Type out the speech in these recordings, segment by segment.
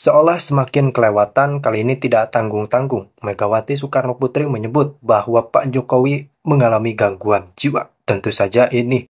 Seolah semakin kelewatan, kali ini tidak tanggung-tanggung. Megawati Soekarno Putri menyebut bahwa Pak Jokowi mengalami gangguan jiwa. Tentu saja ini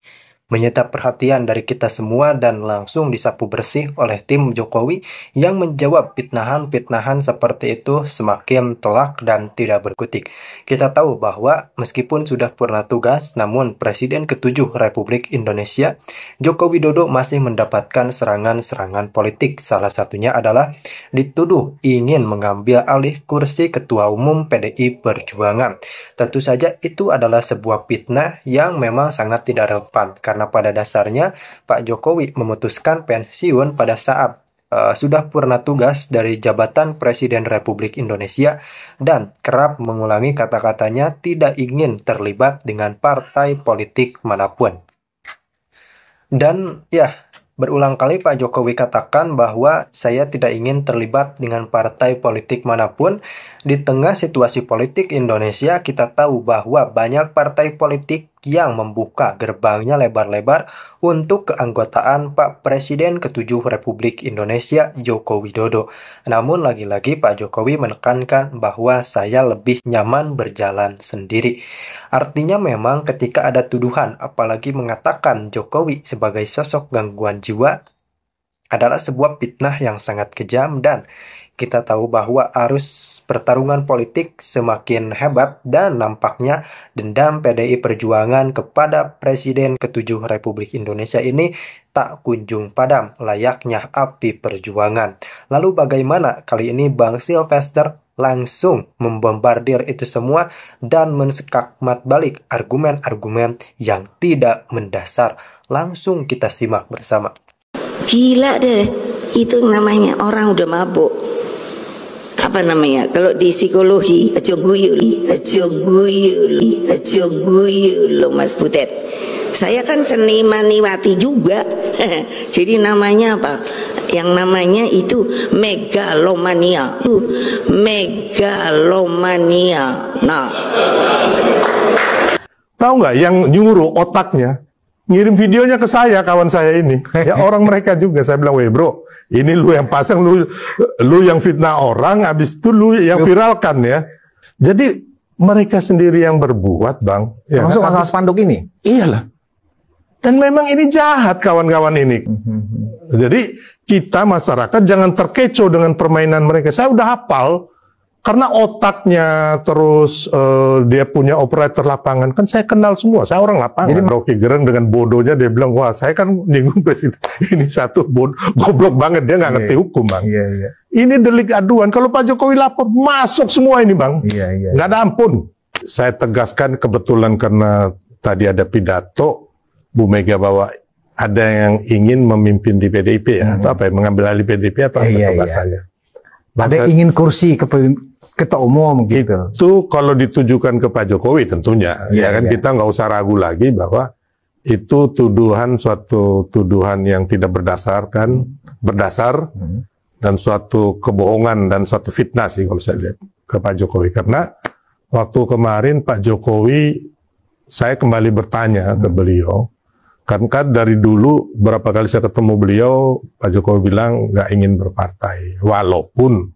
menyita perhatian dari kita semua dan langsung disapu bersih oleh tim Jokowi yang menjawab fitnahan-fitnahan seperti itu semakin telak dan tidak berkutik. Kita tahu bahwa meskipun sudah purna tugas, namun Presiden ke-7 Republik Indonesia, Joko Widodo masih mendapatkan serangan-serangan politik. Salah satunya adalah dituduh ingin mengambil alih kursi Ketua Umum PDI Perjuangan. Tentu saja itu adalah sebuah fitnah yang memang sangat tidak relevan karena pada dasarnya Pak Jokowi memutuskan pensiun pada saat sudah purna tugas dari jabatan Presiden Republik Indonesia dan kerap mengulangi kata-katanya tidak ingin terlibat dengan partai politik manapun. Dan ya, berulang kali Pak Jokowi katakan bahwa saya tidak ingin terlibat dengan partai politik manapun. Di tengah situasi politik Indonesia, kita tahu bahwa banyak partai politik yang membuka gerbangnya lebar-lebar untuk keanggotaan Pak Presiden ke-7 Republik Indonesia, Joko Widodo. Namun lagi-lagi Pak Jokowi menekankan bahwa saya lebih nyaman berjalan sendiri. Artinya memang ketika ada tuduhan, apalagi mengatakan Jokowi sebagai sosok gangguan jiwa, adalah sebuah fitnah yang sangat kejam dan kita tahu bahwa arus pertarungan politik semakin hebat dan nampaknya dendam PDI Perjuangan kepada Presiden ke-7 Republik Indonesia ini tak kunjung padam layaknya api perjuangan. Lalu bagaimana kali ini Bang Sylvester langsung membombardir itu semua dan mensekakmat balik argumen-argumen yang tidak mendasar. Langsung kita simak bersama. Gila deh, itu namanya orang udah mabuk. Apa namanya? Kalau di psikologi, aja guyu lo Mas Butet. Saya kan senimaniwati juga. Jadi namanya apa? Yang namanya itu megalomania. Megalomania. Nah, tahu nggak yang nyuruh otaknya ngirim videonya ke saya, kawan saya ini, ya orang mereka juga. Saya bilang, weh bro, ini lu yang pasang, lu yang fitnah orang, habis itu lu yang viralkan ya. Jadi mereka sendiri yang berbuat, bang. Termasuk masalah spanduk ini? Iyalah. Dan memang ini jahat kawan-kawan ini. Jadi kita masyarakat jangan terkecoh dengan permainan mereka. Saya udah hafal. Karena otaknya terus dia punya operator lapangan, kan saya kenal semua, saya orang lapangan. Jadi Rocky Gerung dengan bodohnya dia bilang, wah saya kan nyinggung presiden, ini satu goblok banget, dia nggak ngerti hukum bang. Ini delik aduan, kalau Pak Jokowi lapor, masuk semua ini bang, nggak ada ampun. Saya tegaskan kebetulan karena tadi ada pidato Bu Mega bahwa ada yang ingin memimpin di PDIP ya, atau apa ya, mengambil alih PDIP atau apa bahasanya. Ada yang ingin kursi ketua umum gitu. Itu kalau ditujukan ke Pak Jokowi tentunya, ya kan kita nggak usah ragu lagi bahwa itu suatu tuduhan yang tidak berdasar dan suatu kebohongan dan suatu fitnah sih kalau saya lihat ke Pak Jokowi. Karena waktu kemarin Pak Jokowi, saya kembali bertanya ke beliau, kan dari dulu berapa kali saya ketemu beliau, Pak Jokowi bilang nggak ingin berpartai, walaupun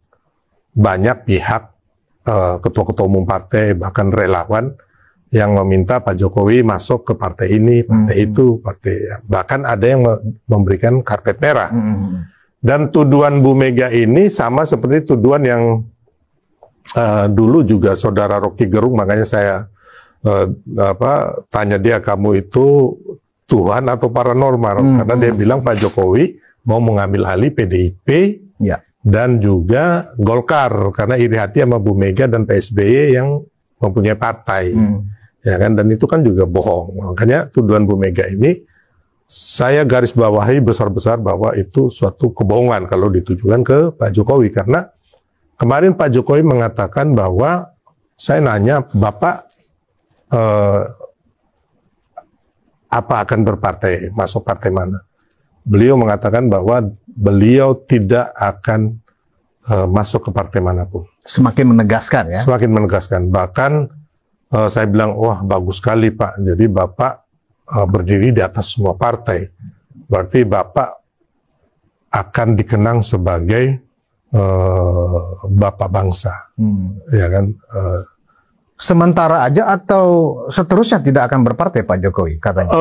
banyak pihak ketua-ketua umum partai bahkan relawan yang meminta Pak Jokowi masuk ke partai ini, partai itu, partai bahkan ada yang memberikan karpet merah. Dan tuduhan Bu Mega ini sama seperti tuduhan yang dulu juga saudara Rocky Gerung, makanya saya tanya dia, kamu itu Tuhan atau paranormal? Karena dia bilang Pak Jokowi mau mengambil alih PDIP dan juga Golkar karena iri hati sama Bu Mega dan Pak SBY yang mempunyai partai, ya kan? Dan itu kan juga bohong. Makanya tuduhan Bu Mega ini saya garis bawahi besar-besar bahwa itu suatu kebohongan kalau ditujukan ke Pak Jokowi. Karena kemarin Pak Jokowi mengatakan bahwa saya nanya, Bapak apa akan berpartai, masuk partai mana? Beliau mengatakan bahwa beliau tidak akan masuk ke partai manapun. Semakin menegaskan ya? Semakin menegaskan. Bahkan saya bilang, wah bagus sekali Pak, jadi Bapak berdiri di atas semua partai. Berarti Bapak akan dikenang sebagai bapak bangsa, ya kan. Sementara aja atau seterusnya tidak akan berpartai Pak Jokowi katanya?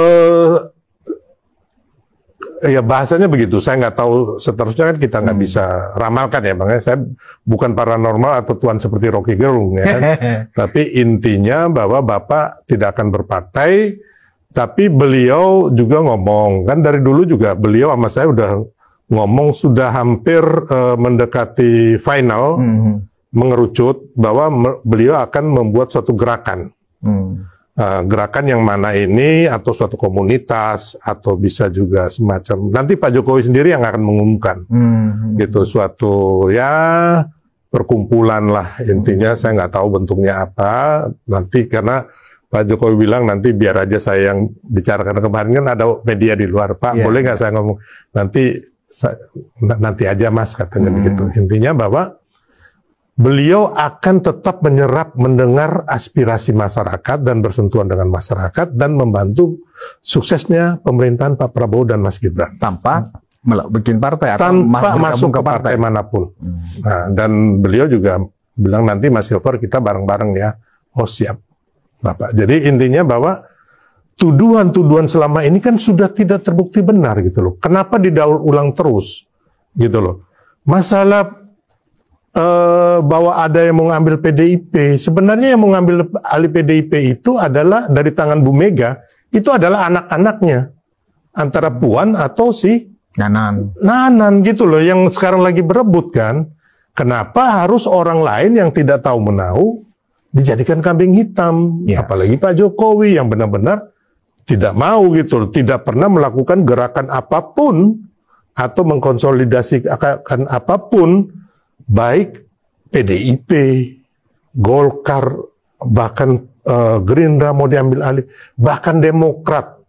Ya bahasanya begitu. Saya nggak tahu seterusnya kan kita nggak bisa ramalkan ya, makanya saya bukan paranormal atau tuan seperti Rocky Gerung ya kan. Tapi intinya bahwa bapak tidak akan berpartai. Tapi beliau juga ngomong, kan dari dulu juga beliau sama saya udah ngomong sudah hampir mendekati final, mengerucut bahwa beliau akan membuat suatu gerakan. Gerakan yang mana ini, atau suatu komunitas, atau bisa juga semacam, nanti Pak Jokowi sendiri yang akan mengumumkan. Gitu, suatu ya perkumpulan lah intinya, saya nggak tahu bentuknya apa, nanti karena Pak Jokowi bilang nanti biar aja saya yang bicara, karena kemarin kan ada media di luar, Pak boleh nggak saya ngomong, nanti aja Mas katanya begitu. Intinya bahwa beliau akan tetap menyerap, mendengar aspirasi masyarakat dan bersentuhan dengan masyarakat dan membantu suksesnya pemerintahan Pak Prabowo dan Mas Gibran. Tanpa bikin partai atau tanpa masuk ke partai manapun. Nah, dan beliau juga bilang nanti Mas Silver kita bareng-bareng ya. Oh siap Bapak. Jadi intinya bahwa tuduhan-tuduhan selama ini kan sudah tidak terbukti benar gitu loh. Kenapa didaur ulang terus gitu loh. Masalah bahwa ada yang mau ngambil PDIP, sebenarnya yang mau ngambil alih PDIP itu adalah dari tangan Bu Mega, itu adalah anak-anaknya, antara Puan atau si Nanan gitu loh, yang sekarang lagi berebut kan. Kenapa harus orang lain yang tidak tahu menahu dijadikan kambing hitam, apalagi Pak Jokowi yang benar-benar tidak mau gitu loh, tidak pernah melakukan gerakan apapun atau mengkonsolidasikan apapun, baik PDIP, Golkar, bahkan Gerindra mau diambil alih, bahkan Demokrat.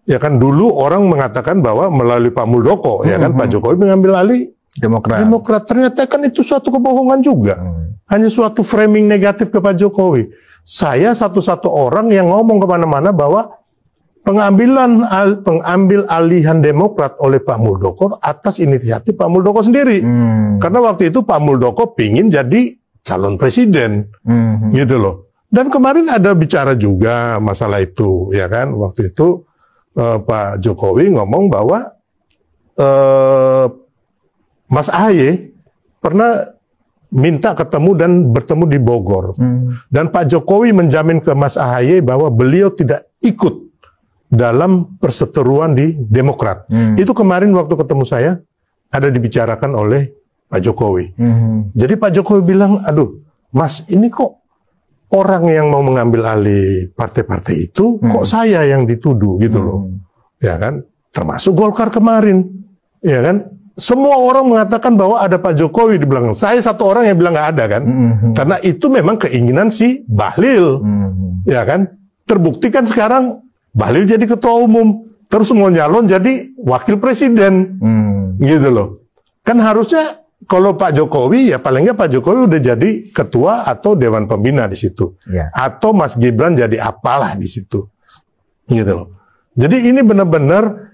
Ya kan dulu orang mengatakan bahwa melalui Pak Muldoko, ya kan Pak Jokowi mengambil alih Demokrat. Ternyata kan itu suatu kebohongan juga. Hanya suatu framing negatif ke Pak Jokowi. Saya satu-satu orang yang ngomong kemana-mana bahwa pengambil alihan Demokrat oleh Pak Muldoko atas inisiatif Pak Muldoko sendiri. Karena waktu itu Pak Muldoko pingin jadi calon presiden, gitu loh. Dan kemarin ada bicara juga masalah itu, ya kan. Waktu itu Pak Jokowi ngomong bahwa Mas Ahaye pernah minta ketemu dan bertemu di Bogor. Dan Pak Jokowi menjamin ke Mas Ahaye bahwa beliau tidak ikut dalam perseteruan di Demokrat. Itu kemarin waktu ketemu saya ada dibicarakan oleh Pak Jokowi. Jadi Pak Jokowi bilang, aduh Mas ini kok orang yang mau mengambil alih partai-partai itu kok saya yang dituduh gitu loh. Ya kan? Termasuk Golkar kemarin. Ya kan? Semua orang mengatakan bahwa ada Pak Jokowi di belakang. Saya satu orang yang bilang nggak ada kan. Karena itu memang keinginan si Bahlil. Ya kan? Terbukti kan sekarang Bahlil jadi ketua umum, terus mau nyalon jadi wakil presiden, gitu loh. Kan harusnya kalau Pak Jokowi ya paling nggak Pak Jokowi udah jadi ketua atau dewan pembina di situ, atau Mas Gibran jadi apalah di situ, gitu loh. Jadi ini benar-benar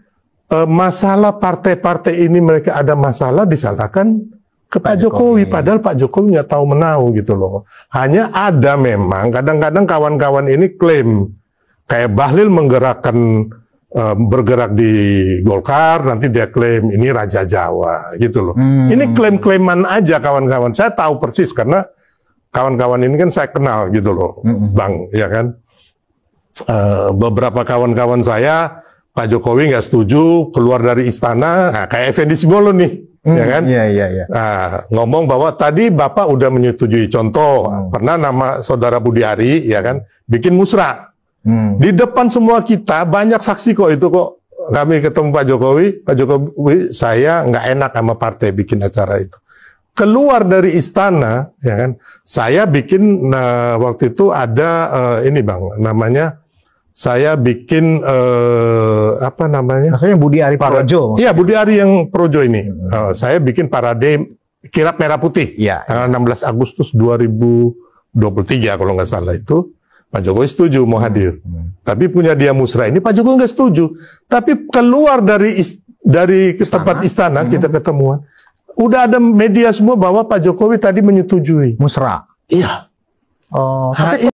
masalah partai-partai ini mereka ada masalah disalahkan ke Pak Jokowi, padahal Pak Jokowi nggak tahu menahu gitu loh. Hanya ada memang kadang-kadang kawan-kawan ini klaim. Kayak Bahlil bergerak di Golkar, nanti dia klaim ini Raja Jawa, gitu loh. Ini klaim-klaiman aja kawan-kawan. Saya tahu persis karena kawan-kawan ini kan saya kenal gitu loh, Bang, ya kan. Beberapa kawan-kawan saya, Pak Jokowi nggak setuju, keluar dari istana, kayak Effendi Simbolon nih, ya kan. Ngomong bahwa tadi Bapak udah menyetujui, contoh, pernah nama Saudara Budiari, ya kan, bikin musrah. Di depan semua kita, banyak saksi kok itu kok. Kami ketemu Pak Jokowi, saya nggak enak sama partai bikin acara itu. Keluar dari istana, ya kan, saya bikin, waktu itu ada, ini Bang, namanya, saya bikin, apa namanya? Maksudnya Budi Ari Projo. Iya, Budi Ari yang Projo ini. Saya bikin parade kirap merah putih, tanggal 16 Agustus 2023 kalau nggak salah itu. Pak Jokowi setuju mau hadir, tapi punya dia musrah ini Pak Jokowi nggak setuju. Tapi keluar dari tempat istana kita ketemuan, udah ada media semua bahwa Pak Jokowi tadi menyetujui. Musra. Iya. Oh, Nah, tapi